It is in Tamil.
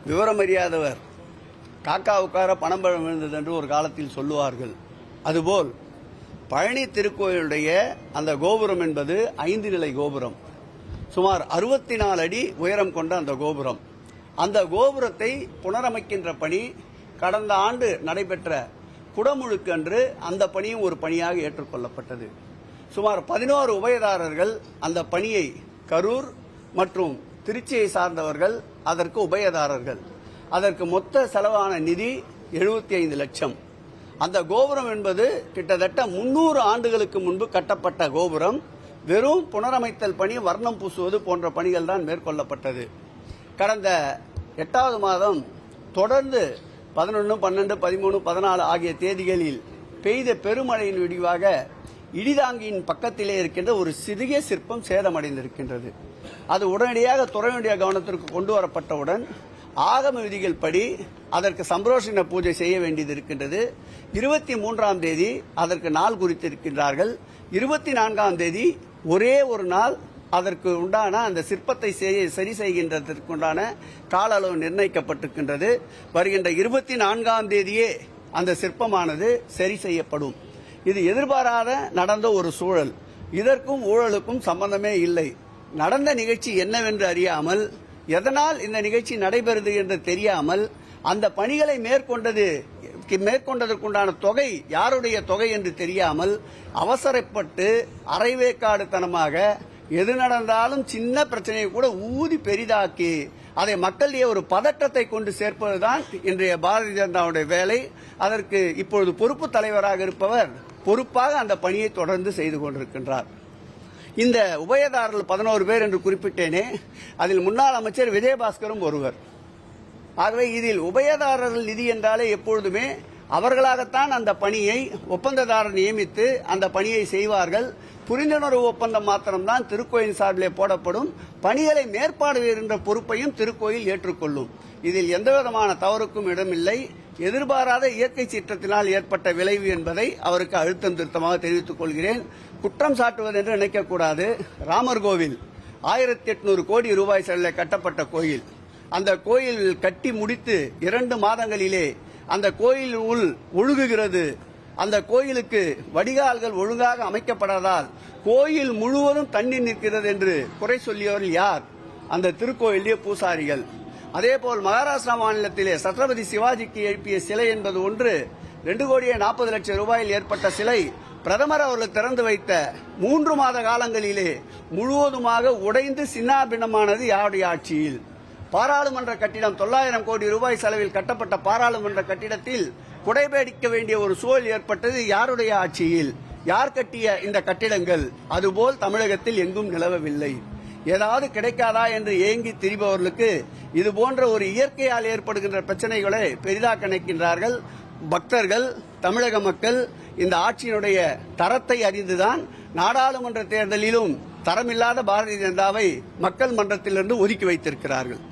விவரமறியாதவர் காக்கா உட்கார பணம்பழம் விழுந்தது என்று ஒரு காலத்தில் சொல்லுவார்கள். அதுபோல் பழனி திருக்கோயிலுடைய அந்த கோபுரம் என்பது 5 நிலை கோபுரம். சுமார் 64 அடி உயரம் கொண்ட அந்த கோபுரம். அந்த கோபுரத்தை புனரமைக்கின்ற பணி கடந்த ஆண்டு நடைபெற்ற குடமுழுக்கு அன்று அந்த பணியும் ஒரு பணியாக ஏற்றுக்கொள்ளப்பட்டது. சுமார் 11 உபயதாரர்கள் அந்த பணியை, கரூர் மற்றும் திருச்சியை சார்ந்தவர்கள் அதற்கு உபயதாரர்கள். அதற்கு மொத்த செலவான நிதி 75 லட்சம். அந்த கோபுரம் என்பது கிட்டத்தட்ட 300 ஆண்டுகளுக்கு முன்பு கட்டப்பட்ட கோபுரம். வெறும் புனரமைத்தல் பணி, வர்ணம் பூசுவது போன்ற பணிகள் தான் மேற்கொள்ளப்பட்டது. கடந்த 8வது மாதம் தொடர்ந்து 11, 12, 13, 14 ஆகிய தேதிகளில் பெய்த பெருமழையின் விடிவாக இடிதாங்கியின் பக்கத்திலே இருக்கின்ற ஒரு சிறிய சிற்பம் சேதமடைந்திருக்கின்றது. அது உடனடியாக துறையுடைய கவனத்திற்கு கொண்டு வரப்பட்டவுடன் ஆகம விதிகள் படி அதற்கு சம்பிரோஷண பூஜை செய்ய வேண்டியது இருக்கின்றது. 23ஆம் தேதி அதற்கு நாள் குறித்திருக்கின்றார்கள். 24ஆம் தேதி ஒரே ஒரு நாள் அதற்கு உண்டான அந்த சிற்பத்தை சரி செய்கின்றதற்குண்டான கால அளவு நிர்ணயிக்கப்பட்டிருக்கின்றது. வருகின்ற 24ஆம் தேதியே அந்த சிற்பமானது சரி செய்யப்படும். இது எதிர்பாராத நடந்த ஒரு சூழல். இதற்கும் ஊழலுக்கும் சம்பந்தமே இல்லை. நடந்த நிகழ்ச்சி என்னவென்று அறியாமல், எதனால் இந்த நிகழ்ச்சி நடைபெறுது என்று தெரியாமல், அந்த பணிகளை மேற்கொண்டதற்குண்டான தொகை யாருடைய தொகை என்று தெரியாமல் அவசரப்பட்டு அரைவேக்காடுத்தனமாக எது நடந்தாலும் சின்ன பிரச்சனையை கூட ஊதி பெரிதாக்கி அதை மக்களிடையே ஒரு பதட்டத்தை கொண்டு சேர்ப்பதுதான் இன்றைய பாரதிய ஜனதாவுடைய வேலை. அதற்கு இப்பொழுது பொறுப்பு தலைவராக இருப்பவர் பொறுப்பாக அந்த பணியை தொடர்ந்து செய்து கொண்டிருக்கின்றார். இந்த உபயதாரர்கள் 11 பேர் என்று குறிப்பிட்டேனே, அதில் முன்னாள் அமைச்சர் விஜயபாஸ்கரும் ஒருவர். ஆகவே இதில் உபயதாரர்கள் நிதி என்றாலே எப்பொழுதுமே அவர்களாகத்தான் அந்த பணியை ஒப்பந்ததாரர் நியமித்து அந்த பணியை செய்வார்கள். புரிந்துணர்வு ஒப்பந்தம் மாத்திரம்தான் திருக்கோயில் சார்பிலே போடப்படும். பணிகளை மேற்பார்வையிடுகின்ற பொறுப்பையும் திருக்கோயில் ஏற்றுக்கொள்ளும். இதில் எந்தவிதமான தவறுக்கும் இடமில்லை. எதிர்பாராத இயற்கை சீற்றத்தினால் ஏற்பட்ட விளைவு என்பதை அவருக்கு அழுத்தம் திருத்தமாக தெரிவித்துக் கொள்கிறேன். குற்றம் சாட்டுவது என்று நினைக்கக்கூடாது. ராமர் கோவில் 1800 கோடி ரூபாய் செலவில் கட்டப்பட்ட கோயில். அந்த கோயில் கட்டி முடித்து 2 மாதங்களிலே அந்த கோயில் உள் ஒழுகுகிறது. அந்த கோயிலுக்கு வடிகால்கள் ஒழுங்காக அமைக்கப்படாதால் கோயில் முழுவதும் தண்ணீர் நிற்கிறது என்று குறை சொல்லியவர்கள் யார்? அந்த திருக்கோயிலே பூசாரிகள். அதேபோல் மகாராஷ்டிரா மாநிலத்திலே சத்ரபதி சிவாஜிக்கு எழுப்பிய சிலை என்பது ஒன்று. 2,40,00,000 ரூபாயில் ஏற்பட்ட சிலை பிரதமர் அவர்கள் திறந்து வைத்த 3 மாத காலங்களிலே முழுவதுமாக உடைந்து சின்னாபின்னமானது யாருடைய ஆட்சியில்? பாராளுமன்ற கட்டிடம் 900 கோடி ரூபாய் செலவில் கட்டப்பட்ட பாராளுமன்ற கட்டிடத்தில் குடைபிடிக்க வேண்டிய ஒரு சூழல் ஏற்பட்டது யாருடைய ஆட்சியில்? யார் கட்டிய இந்த கட்டிடங்கள்? அதுபோல் தமிழகத்தில் எங்கும் நிலவவில்லை. ஏதாவது கிடைக்காதா என்று ஏங்கி திரிபவர்களுக்கு இது போன்ற ஒரு இயற்கையால் ஏற்படுகின்ற பிரச்சனைகளை பெரிதாக நினைக்கின்றார்கள். பக்தர்கள், தமிழக மக்கள் இந்த ஆட்சியினுடைய தரத்தை அறிந்துதான் நாடாளுமன்ற தேர்தலிலும் தரமில்லாத பாரதிய ஜனதாவை மக்கள் மன்றத்திலிருந்து ஒதுக்கி வைத்திருக்கிறார்கள்.